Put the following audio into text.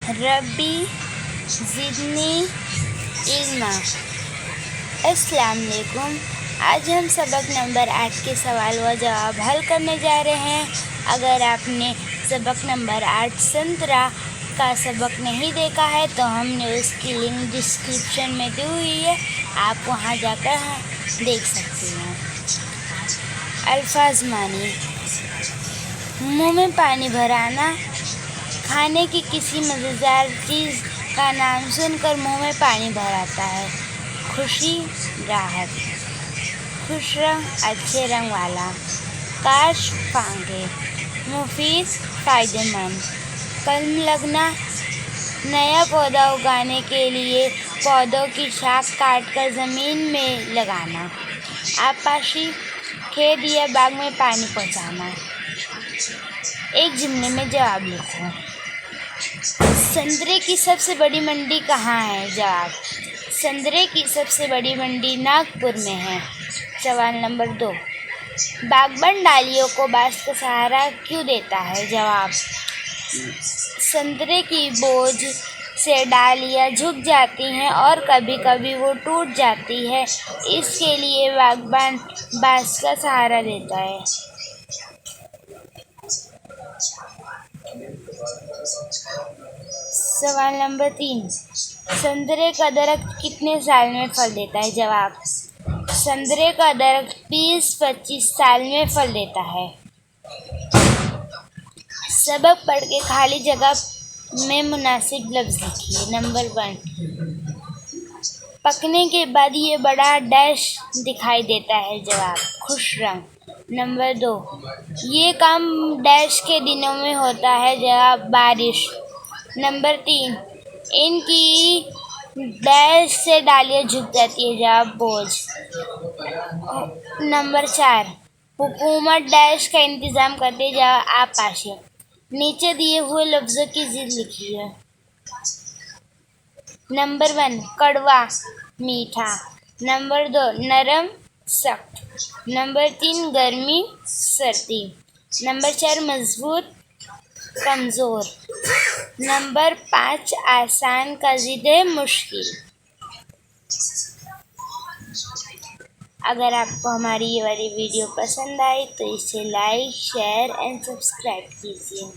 रब्बी ज़िदनी इल्मा। अस्सलाम वालेकुम। आज हम सबक नंबर 8 के सवाल व जवाब हल करने जा रहे हैं। अगर आपने सबक नंबर 8 संतरा का सबक नहीं देखा है तो हमने उसकी लिंक डिस्क्रिप्शन में दी हुई है, आप वहां जाकर देख सकते हैं। अल्फाज मानी। मुंह में पानी भर आना, खाने की किसी मज़ेदार चीज़ का नाम सुनकर मुंह में पानी भर आता है। खुशी, राहत। खुश रंग, अच्छे रंग वाला। काश, पांगे। मुफीद, फ़ायदेमंद। कलम लगना, नया पौधा उगाने के लिए पौधों की शाख काटकर ज़मीन में लगाना। आबपाशी, खेत या बाग में पानी पहुँचाना। एक जुमले में जवाब लिखो। संतरे की सबसे बड़ी मंडी कहाँ है? जवाब, संतरे की सबसे बड़ी मंडी नागपुर में है। सवाल नंबर 2, बागबान डालियों को बांस का सहारा क्यों देता है? जवाब, संतरे की बोझ से डालियाँ झुक जाती हैं और कभी कभी वो टूट जाती है, इसके लिए बागबान बांस का सहारा देता है। सवाल नंबर 3, संतरे का दरख्त कितने साल में फल देता है? जवाब, संतरे का दरख्त 20-25 साल में फल देता है। सबक पढ़ के खाली जगह में मुनासिब लफ्ज़ लिखिए। नंबर 1, पकने के बाद ये बड़ा डैश दिखाई देता है। जवाब, खुश रंग। नंबर 2, ये काम डैश के दिनों में होता है। जवाब, बारिश। नंबर 3, इनकी डैश से डालियाँ झुक जाती है। जवाब, बोझ। नंबर 4, हुकूमत डैश का इंतज़ाम करती है। जवाब, आबपाशी। नीचे दिए हुए लफ्ज़ों की ज़िद लिखिए। नंबर 1, कड़वा, मीठा। नंबर 2, नरम, सख्त। नंबर 3, गर्मी, सर्दी। नंबर 4, मजबूत, कमज़ोर। नंबर 5, आसान का ज़िद है, मुश्किल। अगर आपको हमारी ये वाली वीडियो पसंद आई तो इसे लाइक, शेयर एंड सब्सक्राइब कीजिए।